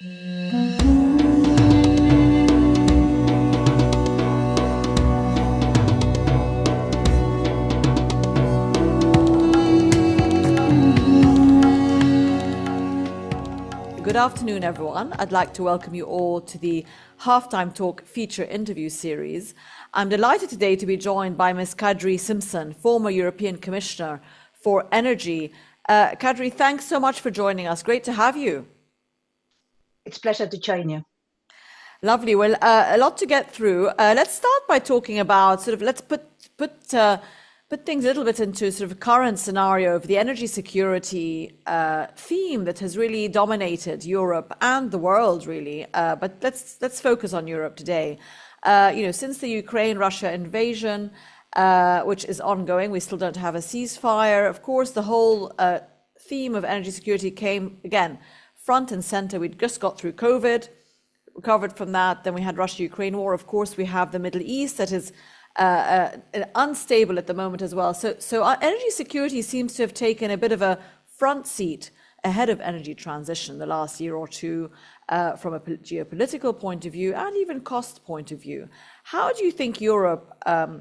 Good afternoon, everyone. I'd like to welcome you all to the Halftime Talk feature interview series. I'm delighted today to be joined by Ms. Kadri Simson, former European Commissioner for Energy. Kadri, thanks so much for joining us. Great to have you. It's a pleasure to join you. Lovely. Well, a lot to get through. Let's start by talking about let's put things a little bit into sort of a current scenario of the energy security theme that has really dominated Europe and the world, really. But let's focus on Europe today. Since the Ukraine-Russia invasion, which is ongoing, we still don't have a ceasefire. Of course, the whole theme of energy security came again front and center. We'd just got through COVID, recovered from that. Then we had Russia-Ukraine war. Of course, we have the Middle East that is unstable at the moment as well. So our energy security seems to have taken a bit of a front seat ahead of energy transition the last year or two, from a geopolitical point of view and even cost point of view. How do you think Europe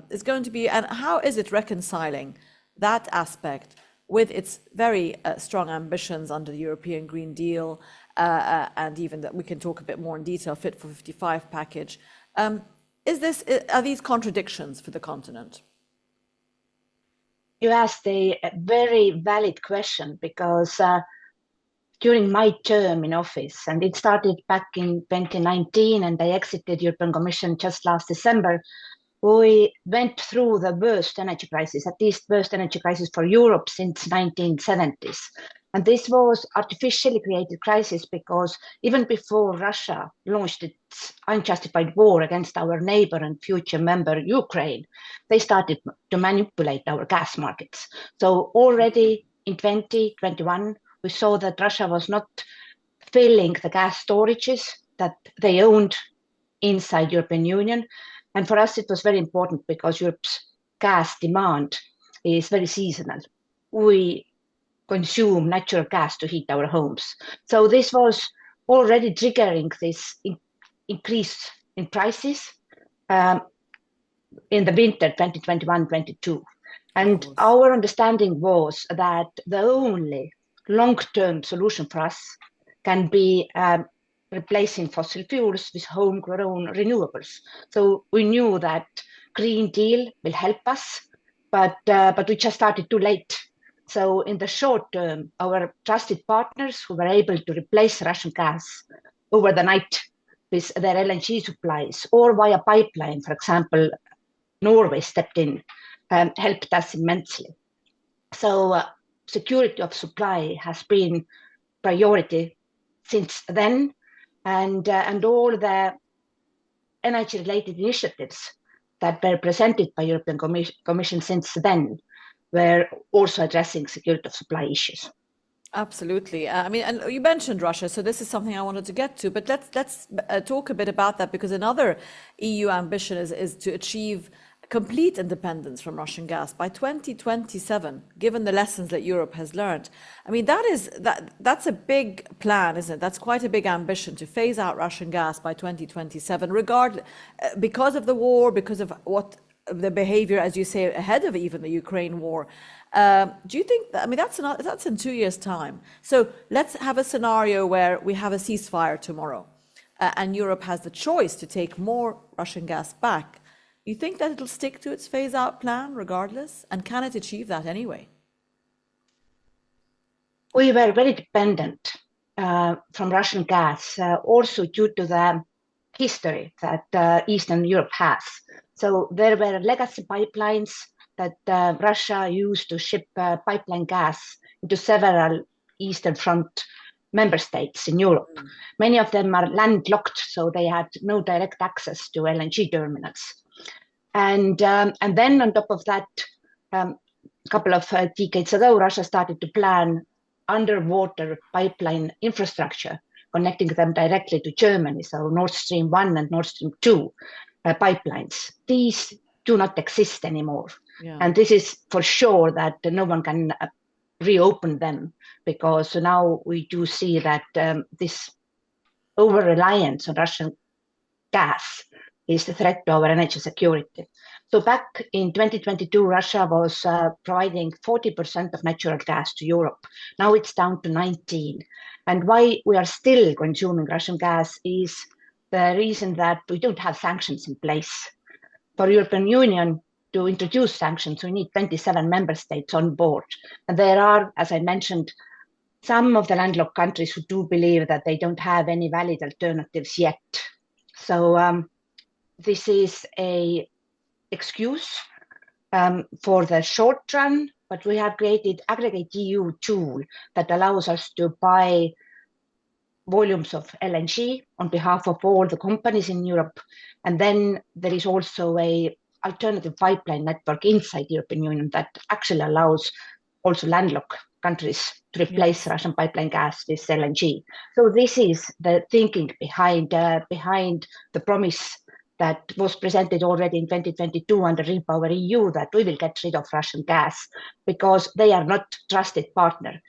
is going to be, and how is it reconciling that aspect with its very strong ambitions under the European Green Deal, and even that we can talk a bit more in detail, Fit for 55 package? Are these contradictions for the continent? You asked a very valid question, because during my term in office, and it started back in 2019, and I exited European Commission just last December, we went through the worst energy crisis, at least worst energy crisis for Europe since 1970s. And this was artificially created crisis because even before Russia launched its unjustified war against our neighbor and future member Ukraine, they started to manipulate our gas markets. So already in 2021, we saw that Russia was not filling the gas storages that they owned inside European Union. And for us, it was very important because Europe's gas demand is very seasonal. We consume natural gas to heat our homes. So this was already triggering this increase in prices in the winter 2021-22. And our understanding was that the only long-term solution for us can be replacing fossil fuels with homegrown renewables. So we knew that Green Deal will help us, but we just started too late. So in the short term, our trusted partners who were able to replace Russian gas over the night with their LNG supplies or via pipeline, for example, Norway stepped in and helped us immensely. So security of supply has been priority since then, and all the energy-related initiatives that were presented by European Commission since then were also addressing security of supply issues. Absolutely. I mean, and you mentioned Russia, so this is something I wanted to get to, but let's talk a bit about that, because another EU ambition is to achieve complete independence from Russian gas by 2027, given the lessons that Europe has learned. I mean, that's a big plan, isn't it? That's quite a big ambition to phase out Russian gas by 2027, regardless, because of the war, because of what the behavior, as you say, ahead of even the Ukraine war. Do you think that, I mean, that's in 2 years' time. So let's have a scenario where we have a ceasefire tomorrow, and Europe has the choice to take more Russian gas back. You think that it'll stick to its phase-out plan regardless? And can it achieve that anyway? We were very dependent from Russian gas, also due to the history that Eastern Europe has. So there were legacy pipelines that Russia used to ship pipeline gas into several Eastern Front member states in Europe. Many of them are landlocked, so they had no direct access to LNG terminals. And then on top of that, a couple of decades ago, Russia started to plan underwater pipeline infrastructure, connecting them directly to Germany, so Nord Stream 1 and Nord Stream 2 pipelines. These do not exist anymore. Yeah. And this is for sure that no one can reopen them, because now we do see that this over-reliance on Russian gas is the threat to our energy security. So back in 2022, Russia was providing 40% of natural gas to Europe. Now it's down to 19. And why we are still consuming Russian gas is the reason that we don't have sanctions in place. For European Union to introduce sanctions, we need 27 member states on board. And there are, as I mentioned, some of the landlocked countries who do believe that they don't have any valid alternatives yet. So this is an excuse for the short run, but we have created Aggregate EU tool that allows us to buy volumes of LNG on behalf of all the companies in Europe. And then there is also a alternative pipeline network inside the European Union that actually allows also landlocked countries to replace Russian pipeline gas with LNG. So this is the thinking behind the promise that was presented already in 2022 under Repower EU, that we will get rid of Russian gas because they are not trusted partner.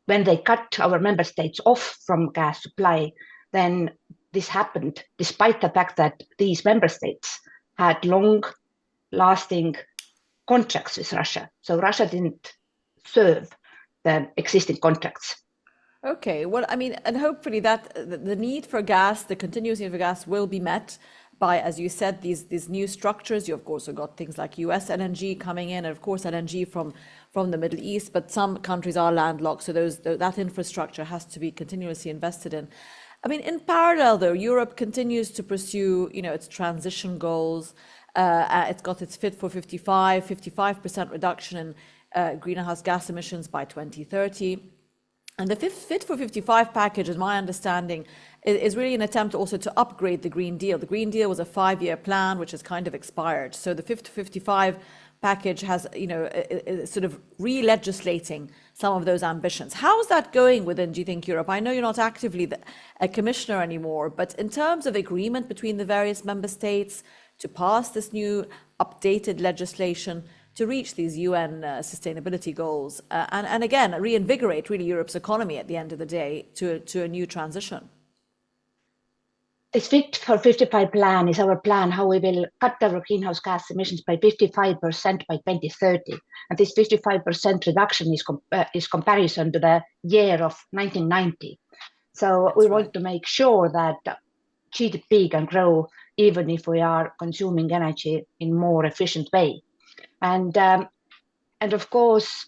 When they cut our member states off from gas supply, then this happened despite the fact that these member states had long-lasting contracts with Russia. So Russia didn't serve the existing contracts. Okay, well, I mean, and hopefully that the need for gas, the continuous need for gas will be met by, as you said, these new structures. You of course have got things like US LNG coming in, and of course LNG from the Middle East, but some countries are landlocked, so that infrastructure has to be continuously invested in. I mean, in parallel though, Europe continues to pursue, its transition goals. It's got its Fit for 55% reduction in greenhouse gas emissions by 2030. And the Fit for 55 package, in my understanding, is really an attempt also to upgrade the Green Deal. The Green Deal was a 5-year plan, which has kind of expired. So the Fit for 55 package has, sort of re-legislating some of those ambitions. How's that going within, do you think, Europe? I know you're not actively a commissioner anymore, but in terms of agreement between the various member states to pass this new updated legislation to reach these UN sustainability goals and again, reinvigorate really Europe's economy at the end of the day to a new transition? This Fit for 55 plan is our plan how we will cut our greenhouse gas emissions by 55% by 2030. And this 55% reduction is comparison to the year of 1990. So we want to make sure that GDP can grow even if we are consuming energy in more efficient way. And of course,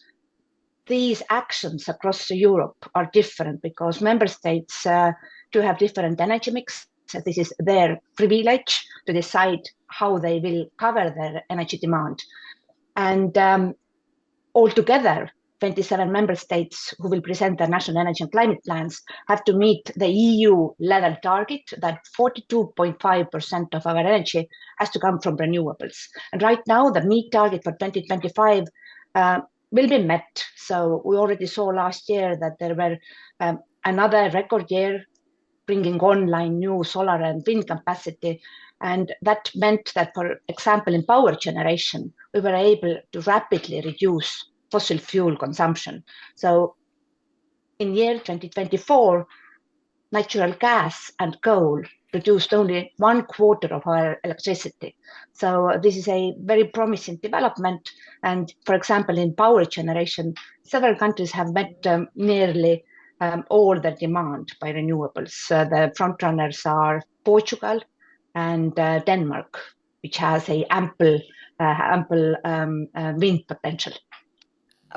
these actions across Europe are different because member states do have different energy mix. So this is their privilege to decide how they will cover their energy demand. And altogether, 27 member states who will present their national energy and climate plans have to meet the EU level target that 42.5% of our energy has to come from renewables. And right now, the MEET target for 2025 will be met. So we already saw last year that there were another record year bringing online new solar and wind capacity. And that meant that, for example, in power generation, we were able to rapidly reduce fossil fuel consumption. So in year 2024, natural gas and coal produced only 1/4 of our electricity. So this is a very promising development. And for example, in power generation, several countries have met nearly all the demand by renewables. The frontrunners are Portugal and Denmark, which has a ample wind potential.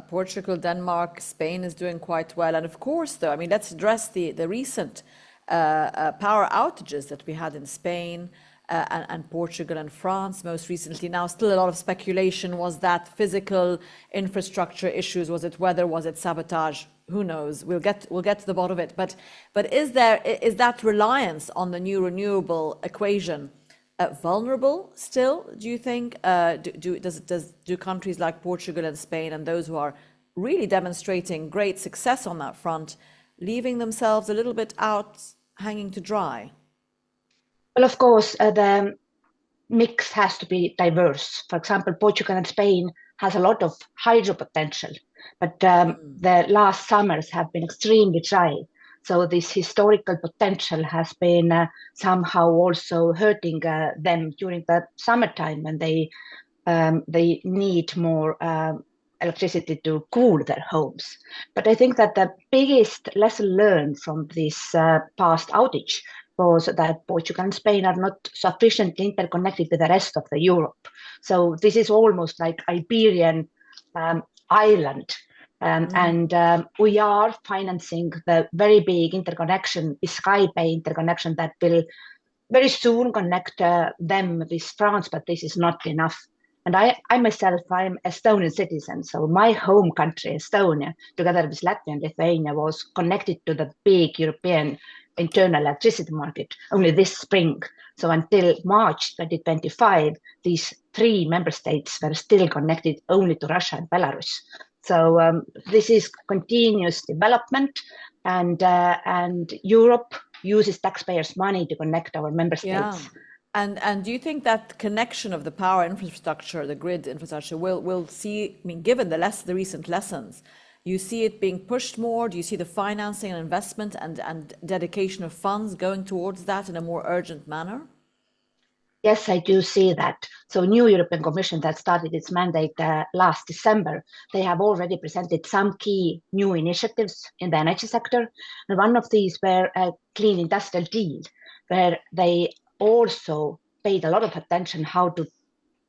Portugal, Denmark, Spain is doing quite well. And of course, though, I mean, let's address the recent power outages that we had in Spain and Portugal and France most recently. Now, still a lot of speculation. Was that physical infrastructure issues? Was it weather? Was it sabotage? Who knows? We'll get to the bottom of it. But is that reliance on the new renewable equation vulnerable still? Do you think? Do countries like Portugal and Spain and those who are really demonstrating great success on that front, leaving themselves a little bit out hanging to dry? Well, of course, the mix has to be diverse. For example, Portugal and Spain has a lot of hydro potential, but the last summers have been extremely dry. So this historical potential has been somehow also hurting them during the summertime when they need more electricity to cool their homes. But I think that the biggest lesson learned from this past outage was that Portugal and Spain are not sufficiently interconnected with the rest of the Europe. So this is almost like Iberian island. And we are financing the very big interconnection, the Skybay interconnection that will very soon connect them with France, but this is not enough. And I myself, I'm Estonian citizen, so my home country, Estonia, together with Latvia and Lithuania, was connected to the big European internal electricity market only this spring. So until March 2025, these 3 member states were still connected only to Russia and Belarus. So this is continuous development, and Europe uses taxpayers' money to connect our member states. Yeah. And do you think that connection of the power infrastructure, the grid infrastructure, will see, I mean, given the recent lessons, you see it being pushed more? Do you see the financing and investment and dedication of funds going towards that in a more urgent manner? Yes, I do see that. So new European Commission that started its mandate last December, they have already presented some key new initiatives in the energy sector. And one of these were a clean industrial deal, where they also paid a lot of attention how to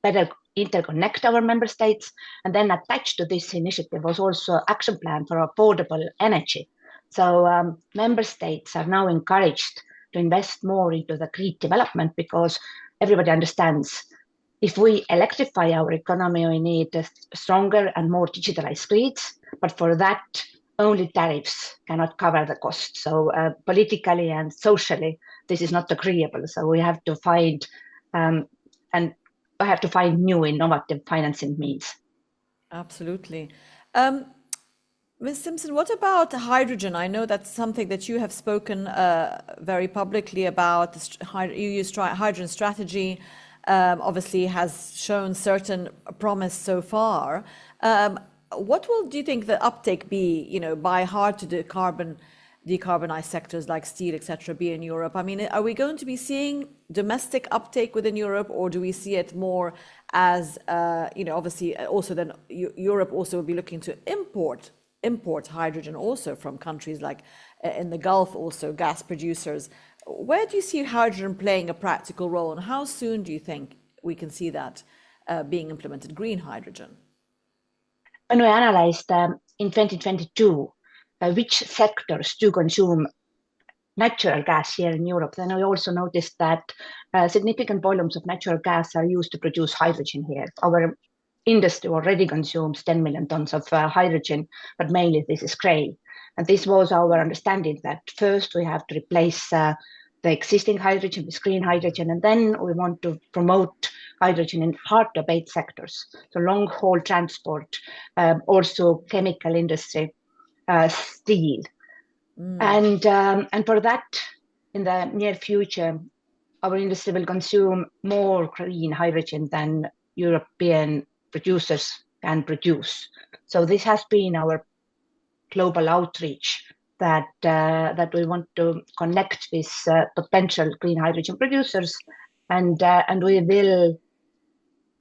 better interconnect our member states. And then attached to this initiative was also an action plan for affordable energy. So member states are now encouraged to invest more into the green development because everybody understands if we electrify our economy, we need stronger and more digitalized grids. But for that, only tariffs cannot cover the cost. So politically and socially, this is not agreeable. So we have to find new innovative financing means. Absolutely. Ms. Simson, what about hydrogen? I know that's something that you have spoken very publicly about. The EU's hydrogen strategy obviously has shown certain promise so far. What do you think the uptake be, by hard to decarbonize sectors like steel, etc., be in Europe? I mean, are we going to be seeing domestic uptake within Europe, or do we see it more as, obviously also then Europe also will be looking to import hydrogen also from countries like in the Gulf, also gas producers? Where do you see hydrogen playing a practical role, and how soon do you think we can see that being implemented, green hydrogen? When we analyzed in 2022 which sectors do consume natural gas here in Europe, then we also noticed that significant volumes of natural gas are used to produce hydrogen here. Our industry already consumes 10 million tons of hydrogen, but mainly this is grey. And this was our understanding that first we have to replace the existing hydrogen with green hydrogen, and then we want to promote hydrogen in hard-to-abate sectors, so long-haul transport, also chemical industry, steel. And for that, in the near future, our industry will consume more green hydrogen than European producers can produce. So this has been our global outreach that we want to connect with potential green hydrogen producers, and we will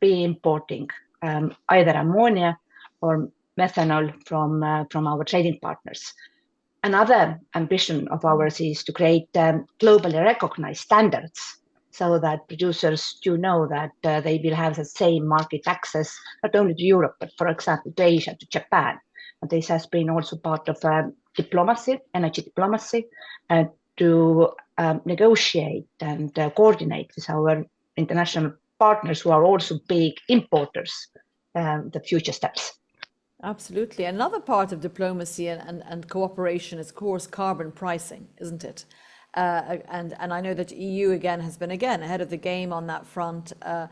be importing either ammonia or methanol from our trading partners. Another ambition of ours is to create globally recognized standards so that producers do know that they will have the same market access, not only to Europe, but for example, to Asia, to Japan. And this has been also part of diplomacy, energy diplomacy, to negotiate and coordinate with our international partners who are also big importers, the future steps. Absolutely. Another part of diplomacy and cooperation is, of course, carbon pricing, isn't it? And I know that EU again has been ahead of the game on that front, trying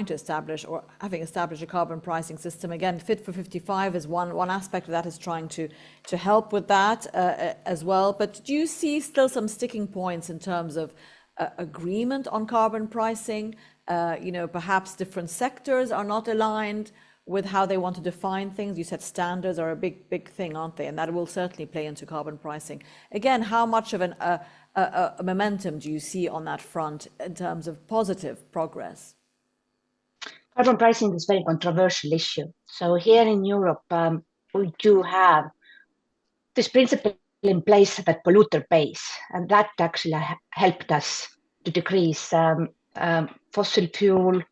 to establish or having established a carbon pricing system. Again, Fit for 55 is one aspect of that, is trying to help with that as well. But do you see still some sticking points in terms of agreement on carbon pricing? Perhaps different sectors are not aligned. with how they want to define things? You said standards are a big thing, aren't they? And that will certainly play into carbon pricing. Again, how much of a momentum do you see on that front in terms of positive progress? Carbon pricing is a very controversial issue. So here in Europe, we do have this principle in place that polluter pays, and that actually helped us to decrease fossil fuel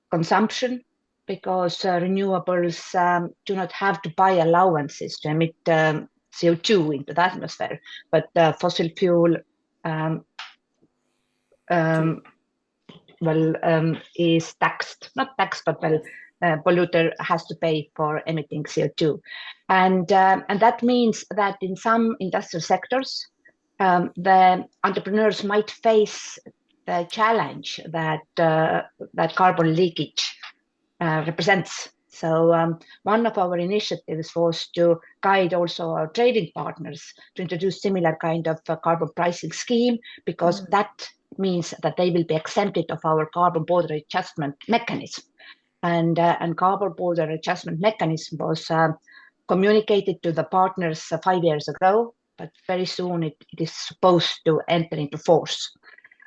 consumption, because renewables do not have to buy allowances to emit CO2 into the atmosphere, but fossil fuel is taxed, not taxed, but polluter has to pay for emitting CO2. And that means that in some industrial sectors, the entrepreneurs might face the challenge that carbon leakage represents. So one of our initiatives was to guide also our trading partners to introduce similar kind of carbon pricing scheme, because that means that they will be exempted of our carbon border adjustment mechanism. And carbon border adjustment mechanism was communicated to the partners 5 years ago, but very soon it is supposed to enter into force.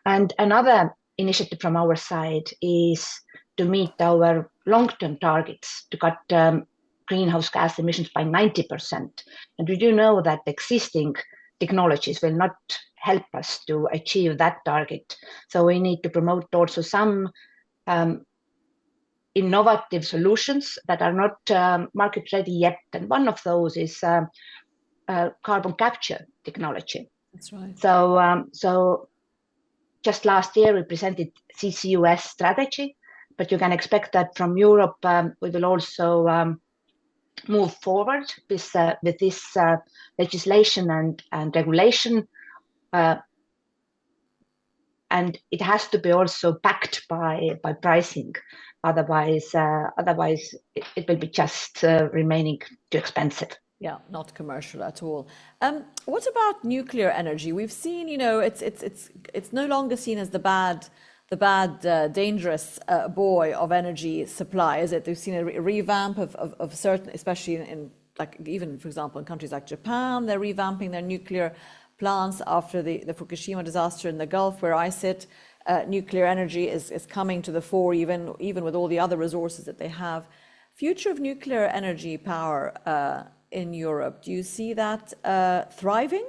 And another initiative from our side is to meet our long-term targets to cut greenhouse gas emissions by 90%. And we do know that existing technologies will not help us to achieve that target. So we need to promote also some innovative solutions that are not market ready yet. And one of those is carbon capture technology. That's right. So just last year we presented CCUS strategy, but you can expect that from Europe we will also move forward with this legislation and regulation, and it has to be also backed by pricing. Otherwise it will be just remaining too expensive. Yeah, not commercial at all. What about nuclear energy? We've seen, it's no longer seen as the bad, dangerous boy of energy supply, is it? We've seen a revamp of certain, especially in like even for example in countries like Japan, they're revamping their nuclear plants after the Fukushima disaster in the Gulf, where I sit. Nuclear energy is coming to the fore, even with all the other resources that they have. Future of nuclear energy power in Europe, do you see that thriving?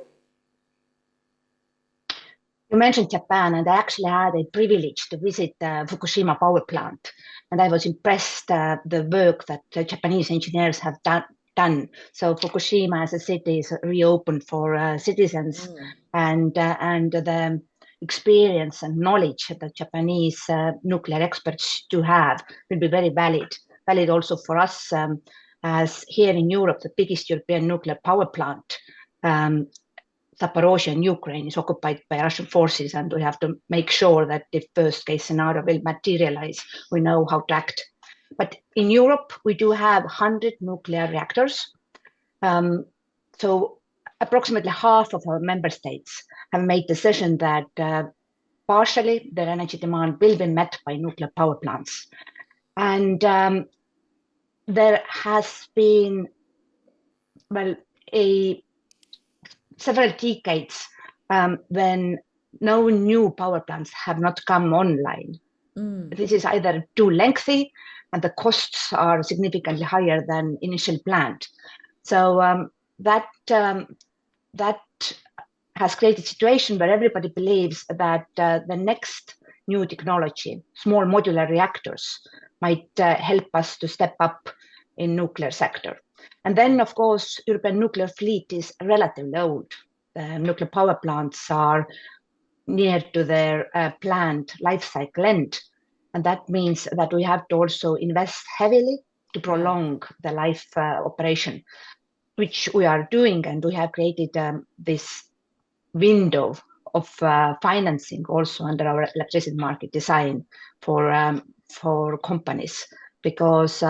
You mentioned Japan, and I actually had a privilege to visit the Fukushima power plant, and I was impressed the work that the Japanese engineers have done. So Fukushima as a city is reopened for citizens, and the experience and knowledge that Japanese nuclear experts do have will be very valid also for us. As here in Europe, the biggest European nuclear power plant, Zaporozhye in Ukraine, is occupied by Russian forces, and we have to make sure that if worst case scenario will materialize, we know how to act. But in Europe, we do have 100 nuclear reactors. So approximately half of our member states have made the decision that partially their energy demand will be met by nuclear power plants. And there has been, several decades when no new power plants have not come online. This is either too lengthy and the costs are significantly higher than initially planned. So that has created a situation where everybody believes that the next new technology, small modular reactors, might help us to step up in nuclear sector. And then, of course, European nuclear fleet is relatively old. The nuclear power plants are near to their planned life cycle end. And that means that we have to also invest heavily to prolong the life operation, which we are doing. And we have created this window of financing also under our electricity market design for companies, because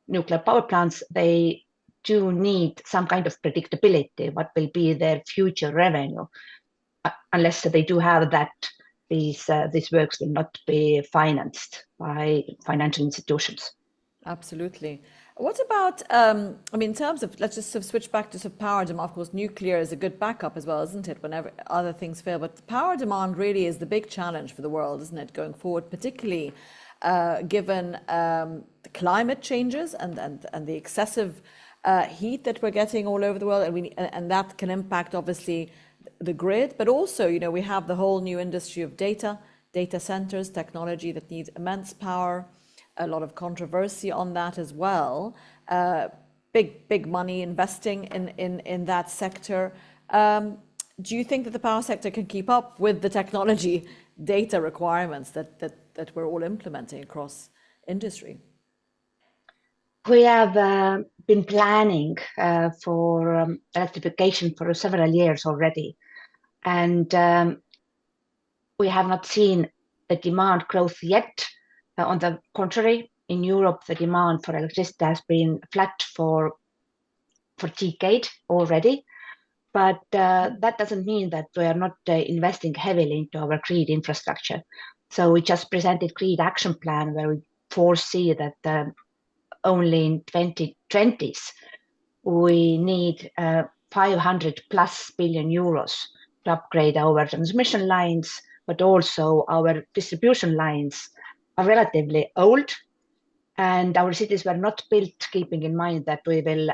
nuclear power plants, they do need some kind of predictability, what will be their future revenue. Unless they do have that, these works will not be financed by financial institutions. Absolutely. What about, I mean, in terms of, let's just sort of switch back to sort of power demand. Of course, nuclear is a good backup as well, isn't it, whenever other things fail? But the power demand really is the big challenge for the world, isn't it, going forward, particularly given the climate changes and the excessive heat that we're getting all over the world. And that can impact, obviously, the grid. But also, we have the whole new industry of data centers, technology that needs immense power. A lot of controversy on that as well. Big money investing in that sector. Do you think that the power sector can keep up with the technology data requirements that we're all implementing across industry? We have been planning for electrification for several years already, and we have not seen the demand growth yet. On the contrary, in Europe, the demand for electricity has been flat for decades already. But that doesn't mean that we are not investing heavily into our grid infrastructure. So we just presented grid action plan where we foresee that only in 2020s we need 500 plus billion euros to upgrade our transmission lines, but also our distribution lines are relatively old, and our cities were not built keeping in mind that we will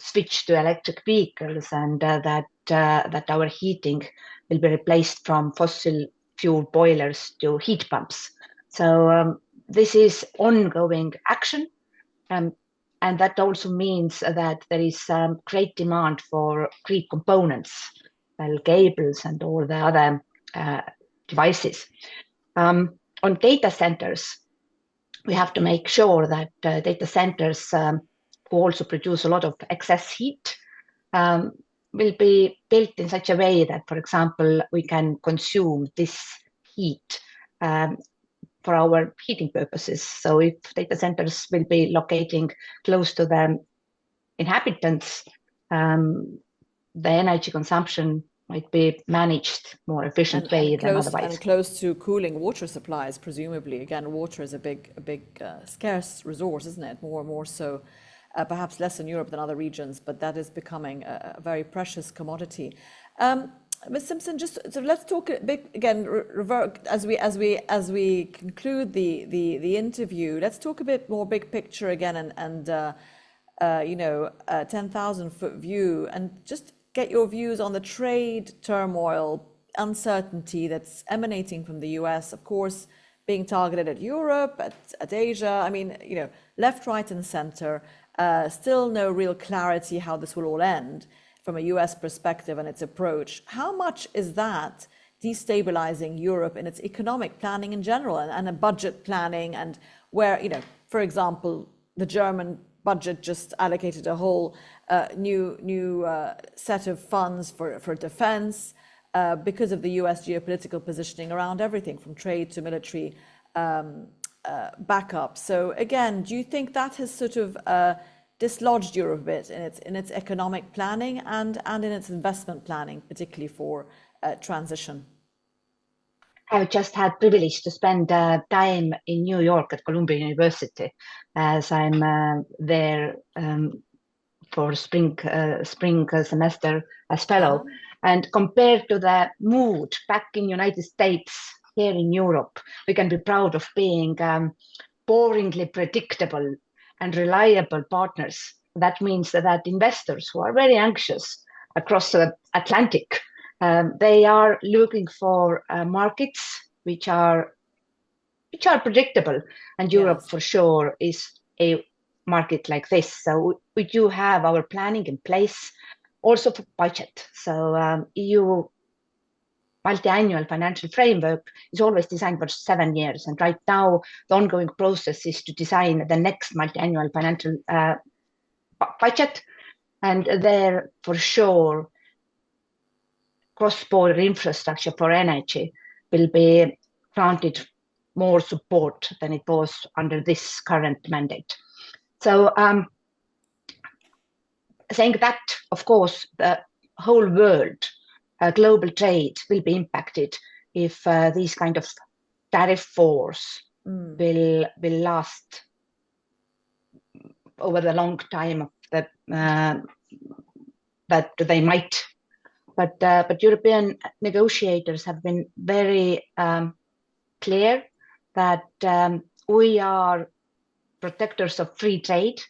switch to electric vehicles and that our heating will be replaced from fossil fuel boilers to heat pumps. So this is ongoing action, and that also means that there is great demand for grid components, well, cables and all the other devices. On data centers, we have to make sure that data centers who also produce a lot of excess heat will be built in such a way that, for example, we can consume this heat for our heating purposes. So if data centers will be locating close to the inhabitants, the energy consumption might be managed more efficient way than otherwise. And close to cooling water supplies, presumably. Again, water is a big scarce resource, isn't it? More and more so, perhaps less in Europe than other regions, but that is becoming a very precious commodity. Ms. Simson, just so let's talk a bit again. As we conclude the interview, let's talk a bit more big picture again, and 10,000-foot view, and just get your views on the trade turmoil, uncertainty that's emanating from the US, of course, being targeted at Europe, at Asia. I mean, left, right, and center. Still no real clarity how this will all end from a US perspective and its approach. How much is that destabilizing Europe in its economic planning in general and a budget planning, and where, for example, the German budget just allocated a whole new set of funds for defense because of the US geopolitical positioning around everything from trade to military backup. So again, do you think that has sort of dislodged Europe a bit in its economic planning and in its investment planning, particularly for transition? I've just had privilege to spend time in New York at Columbia University, as I'm there for spring semester as fellow. And compared to the mood back in United States, here in Europe, we can be proud of being boringly predictable and reliable partners. That means that investors who are very anxious across the Atlantic, they are looking for markets which are predictable, and Europe for sure is a market like this. So we do have our planning in place, also for budget. So EU multi-annual financial framework is always designed for 7 years, and right now the ongoing process is to design the next multi-annual financial budget, and there for sure cross-border infrastructure for energy will be granted more support than it was under this current mandate. So saying that, of course, the whole world, global trade will be impacted if these kind of tariff wars will last over the long time that they might. But European negotiators have been very clear that we are protectors of free trade,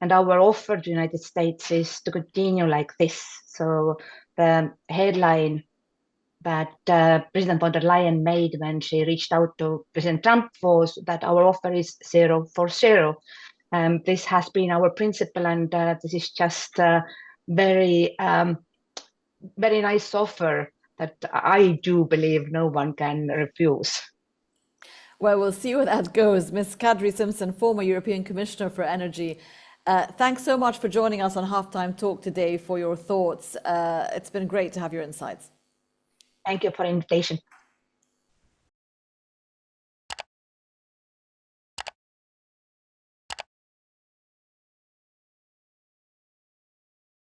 and our offer to the United States is to continue like this. So the headline that President von der Leyen made when she reached out to President Trump was that our offer is 0 for 0. This has been our principle, and this is just a very, very nice offer that I do believe no one can refuse. Well, we'll see where that goes. Ms. Kadri Simson, former European Commissioner for Energy, thanks so much for joining us on Halftime Talk today, for your thoughts. It's been great to have your insights. Thank you for the invitation.